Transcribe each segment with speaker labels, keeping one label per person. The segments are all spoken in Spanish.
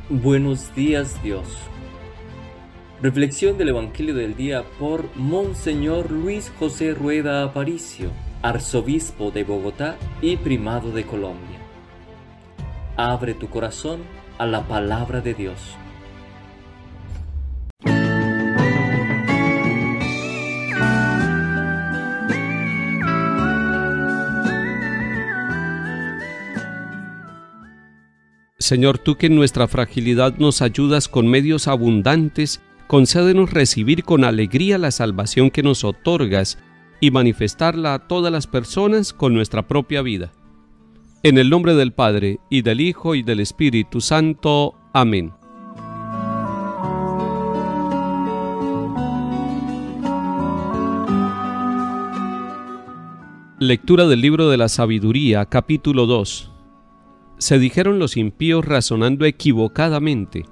Speaker 1: Buenos días, Dios. Reflexión del Evangelio del día por Monseñor Luis José Rueda Aparicio, arzobispo de Bogotá y primado de Colombia. Abre tu corazón a la palabra de Dios.
Speaker 2: Señor, tú que en nuestra fragilidad nos ayudas con medios abundantes, concédenos recibir con alegría la salvación que nos otorgas y manifestarla a todas las personas con nuestra propia vida. En el nombre del Padre, y del Hijo, y del Espíritu Santo. Amén. Lectura del libro de la Sabiduría, capítulo 2. Se dijeron los impíos razonando equivocadamente: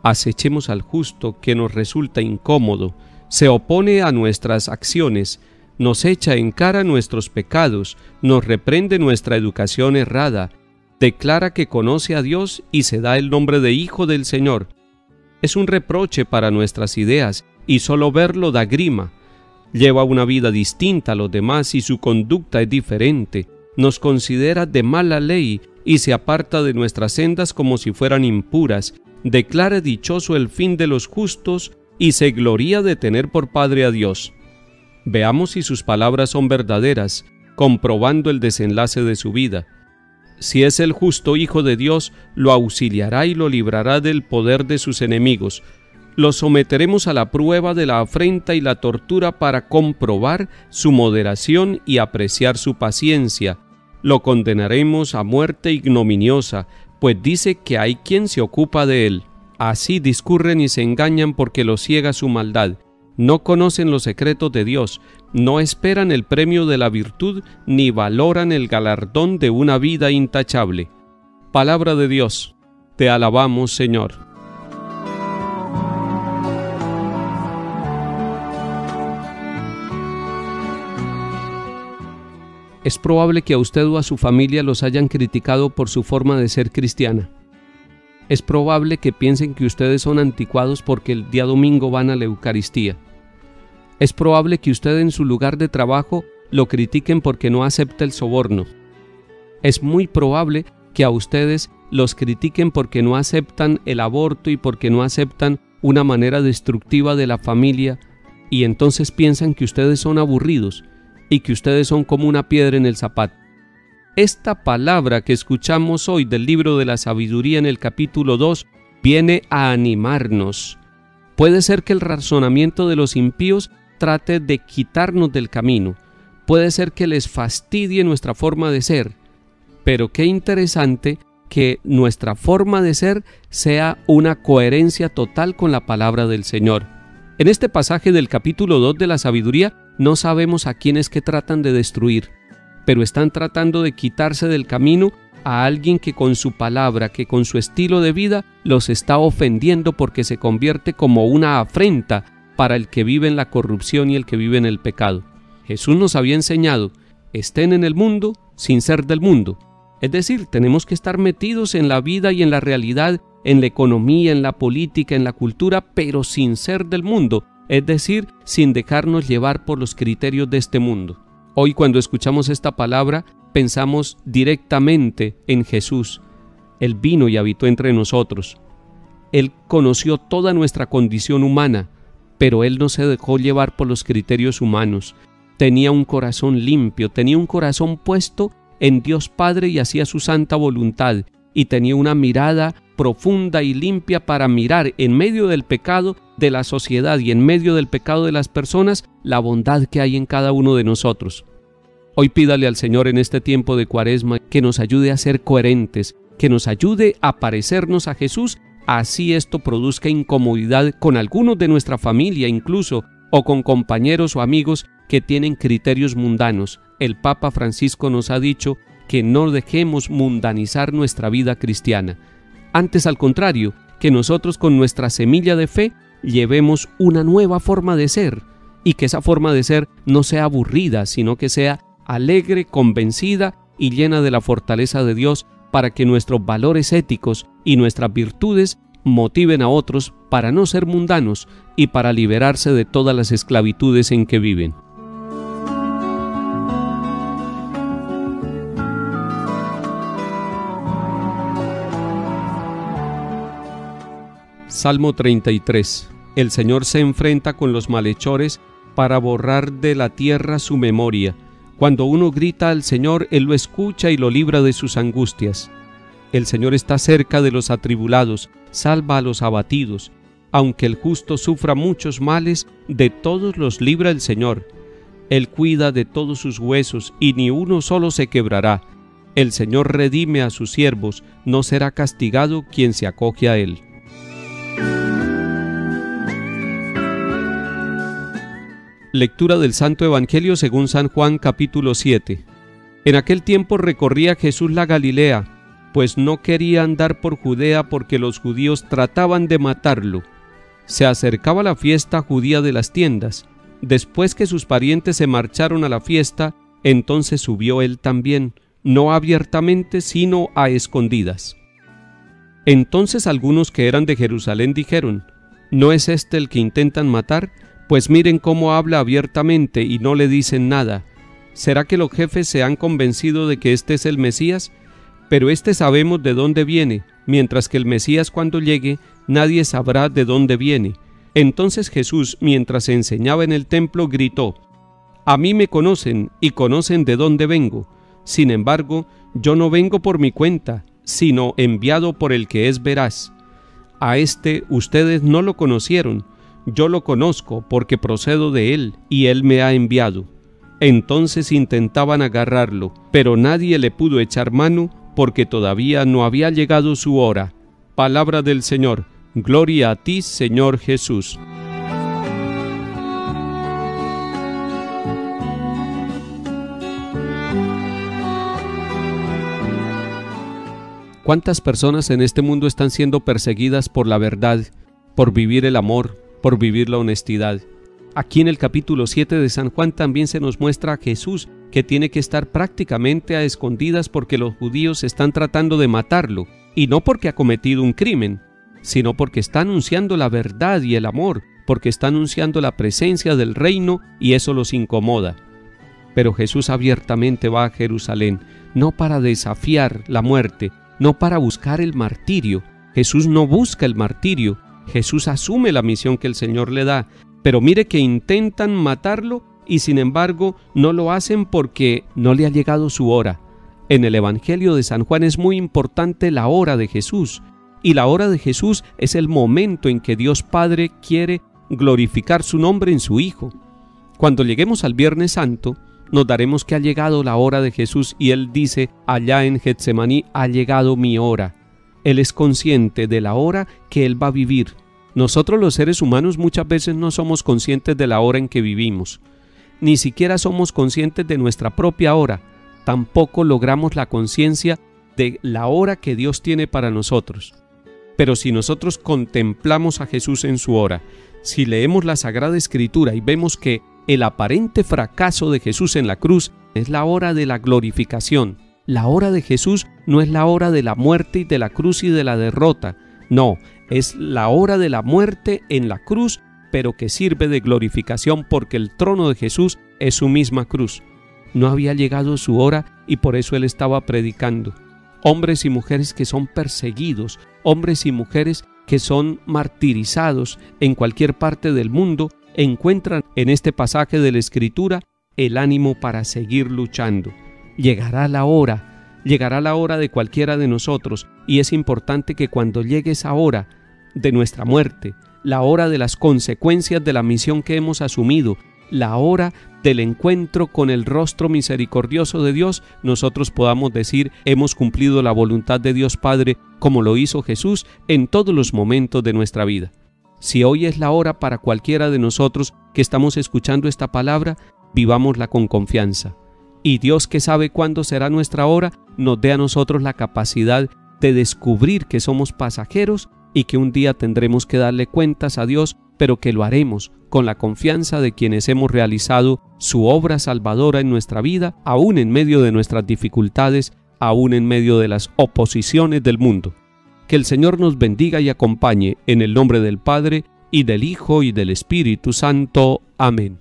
Speaker 2: acechemos al justo que nos resulta incómodo, se opone a nuestras acciones, nos echa en cara nuestros pecados, nos reprende nuestra educación errada, declara que conoce a Dios y se da el nombre de Hijo del Señor. Es un reproche para nuestras ideas y solo verlo da grima. Lleva una vida distinta a los demás y su conducta es diferente. Nos considera de mala ley y se aparta de nuestras sendas como si fueran impuras. Declara dichoso el fin de los justos y se gloría de tener por Padre a Dios. Veamos si sus palabras son verdaderas, comprobando el desenlace de su vida. Si es el justo Hijo de Dios, lo auxiliará y lo librará del poder de sus enemigos. Lo someteremos a la prueba de la afrenta y la tortura para comprobar su moderación y apreciar su paciencia. Lo condenaremos a muerte ignominiosa, pues dice que hay quien se ocupa de él. Así discurren y se engañan porque los ciega su maldad. No conocen los secretos de Dios, no esperan el premio de la virtud, ni valoran el galardón de una vida intachable. Palabra de Dios. Te alabamos, Señor. Es probable que a usted o a su familia los hayan criticado por su forma de ser cristiana. Es probable que piensen que ustedes son anticuados porque el día domingo van a la Eucaristía. Es probable que usted en su lugar de trabajo lo critiquen porque no acepta el soborno. Es muy probable que a ustedes los critiquen porque no aceptan el aborto y porque no aceptan una manera destructiva de la familia, y entonces piensan que ustedes son aburridos y que ustedes son como una piedra en el zapato. Esta palabra que escuchamos hoy del libro de la Sabiduría en el capítulo 2 viene a animarnos. Puede ser que el razonamiento de los impíos trate de quitarnos del camino. Puede ser que les fastidie nuestra forma de ser. Pero qué interesante que nuestra forma de ser sea una coherencia total con la palabra del Señor. En este pasaje del capítulo 2 de la Sabiduría no sabemos a quiénes que tratan de destruir, pero están tratando de quitarse del camino a alguien que con su palabra, que con su estilo de vida los está ofendiendo porque se convierte como una afrenta para el que vive en la corrupción y el que vive en el pecado. Jesús nos había enseñado: estén en el mundo sin ser del mundo. Es decir, tenemos que estar metidos en la vida y en la realidad, en la economía, en la política, en la cultura, pero sin ser del mundo. Es decir, sin dejarnos llevar por los criterios de este mundo. Hoy, cuando escuchamos esta palabra, pensamos directamente en Jesús. Él vino y habitó entre nosotros. Él conoció toda nuestra condición humana, pero Él no se dejó llevar por los criterios humanos. Tenía un corazón limpio, tenía un corazón puesto en Dios Padre y hacía su santa voluntad, y tenía una mirada profunda y limpia para mirar en medio del pecado de la sociedad y en medio del pecado de las personas la bondad que hay en cada uno de nosotros. Hoy pídale al Señor en este tiempo de Cuaresma que nos ayude a ser coherentes, que nos ayude a parecernos a Jesús, así esto produzca incomodidad con algunos de nuestra familia incluso, o con compañeros o amigos que tienen criterios mundanos. El Papa Francisco nos ha dicho que no dejemos mundanizar nuestra vida cristiana. Antes, al contrario, que nosotros con nuestra semilla de fe llevemos una nueva forma de ser, y que esa forma de ser no sea aburrida, sino que sea alegre, convencida y llena de la fortaleza de Dios, para que nuestros valores éticos y nuestras virtudes motiven a otros para no ser mundanos y para liberarse de todas las esclavitudes en que viven. Salmo 33. El Señor se enfrenta con los malhechores para borrar de la tierra su memoria. Cuando uno grita al Señor, Él lo escucha y lo libra de sus angustias. El Señor está cerca de los atribulados, salva a los abatidos. Aunque el justo sufra muchos males, de todos los libra el Señor. Él cuida de todos sus huesos, y ni uno solo se quebrará. El Señor redime a sus siervos, no será castigado quien se acoge a Él. Lectura del Santo Evangelio según San Juan, capítulo 7. En aquel tiempo recorría Jesús la Galilea, pues no quería andar por Judea porque los judíos trataban de matarlo. Se acercaba la fiesta judía de las tiendas. Después que sus parientes se marcharon a la fiesta, entonces subió él también, no abiertamente, sino a escondidas. Entonces algunos que eran de Jerusalén dijeron: ¿no es este el que intentan matar? Pues miren cómo habla abiertamente y no le dicen nada. ¿Será que los jefes se han convencido de que este es el Mesías? Pero este sabemos de dónde viene, mientras que el Mesías, cuando llegue, nadie sabrá de dónde viene. Entonces Jesús, mientras enseñaba en el templo, gritó: A mí me conocen y conocen de dónde vengo. Sin embargo, yo no vengo por mi cuenta, sino enviado por el que es veraz. A este ustedes no lo conocieron. Yo lo conozco porque procedo de él y él me ha enviado. Entonces intentaban agarrarlo, pero nadie le pudo echar mano porque todavía no había llegado su hora. Palabra del Señor. Gloria a ti, Señor Jesús. ¿Cuántas personas en este mundo están siendo perseguidas por la verdad, por vivir el amor, por vivir la honestidad? Aquí en el capítulo 7 de San Juan también se nos muestra a Jesús que tiene que estar prácticamente a escondidas porque los judíos están tratando de matarlo, y no porque ha cometido un crimen, sino porque está anunciando la verdad y el amor, porque está anunciando la presencia del reino y eso los incomoda. Pero Jesús abiertamente va a Jerusalén, no para desafiar la muerte, no para buscar el martirio. Jesús no busca el martirio, Jesús asume la misión que el Señor le da, pero mire que intentan matarlo y sin embargo no lo hacen porque no le ha llegado su hora. En el Evangelio de San Juan es muy importante la hora de Jesús, y la hora de Jesús es el momento en que Dios Padre quiere glorificar su nombre en su Hijo. Cuando lleguemos al Viernes Santo, nos daremos que ha llegado la hora de Jesús y Él dice allá en Getsemaní: ha llegado mi hora. Él es consciente de la hora que Él va a vivir. Nosotros los seres humanos muchas veces no somos conscientes de la hora en que vivimos. Ni siquiera somos conscientes de nuestra propia hora. Tampoco logramos la conciencia de la hora que Dios tiene para nosotros. Pero si nosotros contemplamos a Jesús en su hora, si leemos la Sagrada Escritura y vemos que el aparente fracaso de Jesús en la cruz es la hora de la glorificación. La hora de Jesús no es la hora de la muerte y de la cruz y de la derrota. No, es la hora de la muerte en la cruz, pero que sirve de glorificación porque el trono de Jesús es su misma cruz. No había llegado su hora y por eso Él estaba predicando. Hombres y mujeres que son perseguidos, hombres y mujeres que son martirizados en cualquier parte del mundo, encuentran en este pasaje de la Escritura el ánimo para seguir luchando. Llegará la hora de cualquiera de nosotros, y es importante que cuando llegue esa hora de nuestra muerte, la hora de las consecuencias de la misión que hemos asumido, la hora del encuentro con el rostro misericordioso de Dios, nosotros podamos decir: hemos cumplido la voluntad de Dios Padre, como lo hizo Jesús en todos los momentos de nuestra vida. Si hoy es la hora para cualquiera de nosotros que estamos escuchando esta palabra, vivámosla con confianza. Y Dios, que sabe cuándo será nuestra hora, nos dé a nosotros la capacidad de descubrir que somos pasajeros y que un día tendremos que darle cuentas a Dios, pero que lo haremos con la confianza de quienes hemos realizado su obra salvadora en nuestra vida, aún en medio de nuestras dificultades, aún en medio de las oposiciones del mundo. Que el Señor nos bendiga y acompañe en el nombre del Padre, y del Hijo, y del Espíritu Santo. Amén.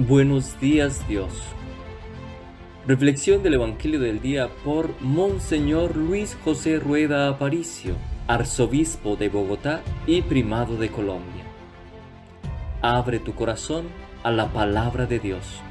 Speaker 1: Buenos días, Dios. Reflexión del Evangelio del día por Monseñor Luis José Rueda Aparicio, arzobispo de Bogotá y primado de Colombia. Abre tu corazón a la palabra de Dios.